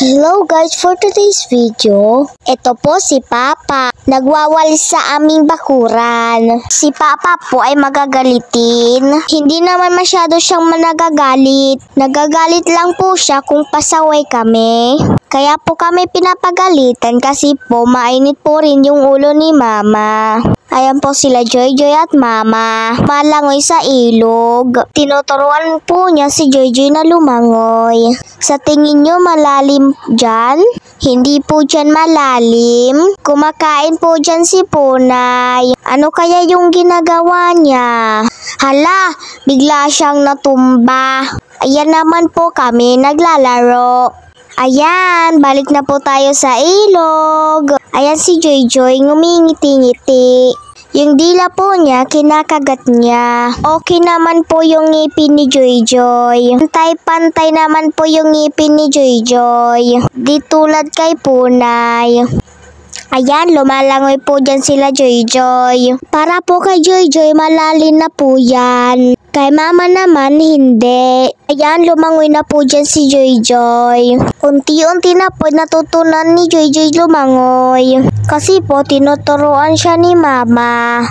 Hello guys, for today's video, ito po si Papa. Nagwawalis sa aming bakuran. Si Papa po ay magagalitin. Hindi naman masyado siyang managagalit. Nagagalit lang po siya kung pasaway kami. Kaya po kami pinapagalitan kasi po mainit po rin yung ulo ni Mama. Ayan po sila Joy at Mama. Malangoy sa ilog. Tinuturuan po niya si Joy na lumangoy. Sa tingin nyo malalim dyan? Hindi po dyan malalim. Kumakain po dyan si Punay. Ano kaya yung ginagawa niya? Hala, bigla siyang natumba. Ayan naman po kami naglalaro. Ayan, balik na po tayo sa ilog. Ayan si Joy ngumingiti-ngiti. Yung dila po niya, kinakagat niya. Okay naman po yung ngipin ni Joy. Pantay-pantay naman po yung ngipin ni Joy. Di tulad kay Punay. Ayan, lumalangoy po dyan sila Joy. Para po kay Joy, malalim na po yan. Kay Mama naman, hindi. Ayan, lumangoy na po dyan si Joy. Unti-unti na po natutunan ni Joy lumangoy. Kasi po, tinuturuan siya ni Mama.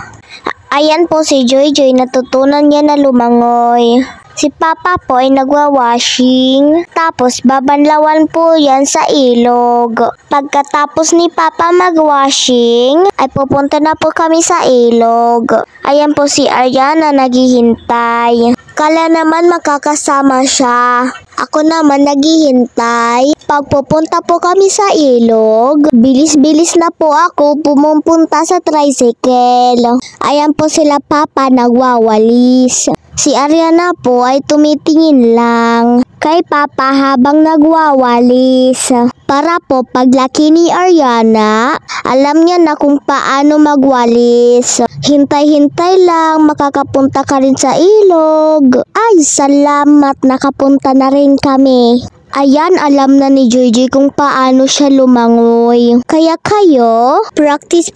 Ayan po si Joy, natutunan niya na lumangoy. Si Papa po ay nagwa-washing, tapos babanlawan po yan sa ilog. Pagkatapos ni Papa mag-washing, ay pupunta na po kami sa ilog. Ayan po si Ariana naghihintay. Kala naman makakasama siya. Ako naman naghihintay. Pag pupunta po kami sa ilog, bilis-bilis na po ako pumupunta sa tricycle. Ayan po sila Papa nagwawalis. Si Ariana po ay tumitingin lang kay Papa habang nagwawalis. Para po paglaki ni Ariana, alam niya na kung paano magwalis. Hintay-hintay lang, makakapunta ka rin sa ilog. Ay, salamat, nakapunta na rin kami. Ayan, alam na ni Joy kung paano siya lumangoy. Kaya kayo, practice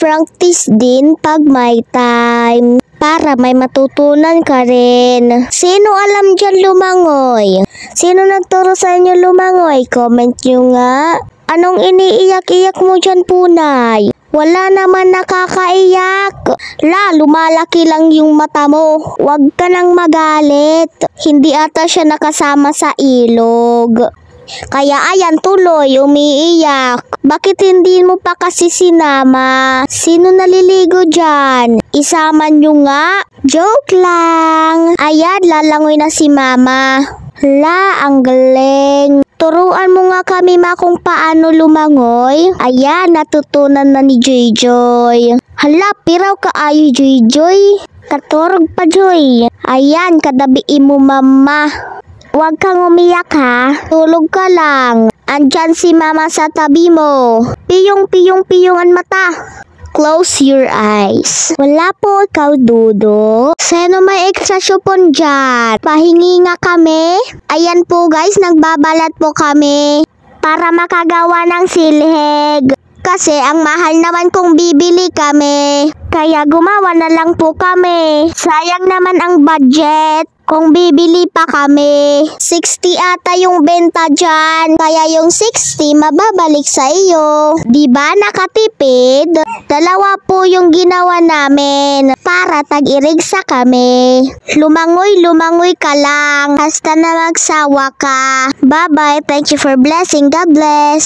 din pag may time. Para may matutunan ka rin. Sino alam dyan lumangoy? Sino nagturo sa inyo lumangoy? Comment nyo nga. Anong iniiyak-iyak mo dyan, Punay? Wala naman nakakaiyak. Lumalaki lang yung mata mo. Huwag ka nang magalit. Hindi ata siya nakasama sa ilog. Kaya ayan tuloy, umiiyak. Bakit hindi mo pa kasi sinama? Sino naliligo dyan? Isama nyo nga. Joke lang. Ayan, lalangoy na si Mama. Ang galing. Turuan mo nga kami kung paano lumangoy. Ayan, natutunan na ni Joy. Hala, piraw ka ayo Joy. Katurog pa Joy. Ayan, kadabiin mo Mama. Huwag kang umiyak ha. Tulog ka lang. Andyan si Mama sa tabi mo. Piyong-piyong-piyongan mata. Close your eyes. Wala po ikaw, Dudo. Sino may extra supon dyan? Pahingi nga kami. Ayan po guys, nagbabalat po kami. Para makagawa ng silhig. Kasi ang mahal naman kung bibili kami. Kaya gumawa na lang po kami. Sayang naman ang budget. Kung bibili pa kami, 60 ata yung benta dyan. Kaya yung 60 mababalik sa iyo. Diba nakatipid? Dalawa po yung ginawa namin para tag-irigsa kami. Lumangoy ka lang. Hasta na magsawa ka. Bye-bye. Thank you for blessing. God bless.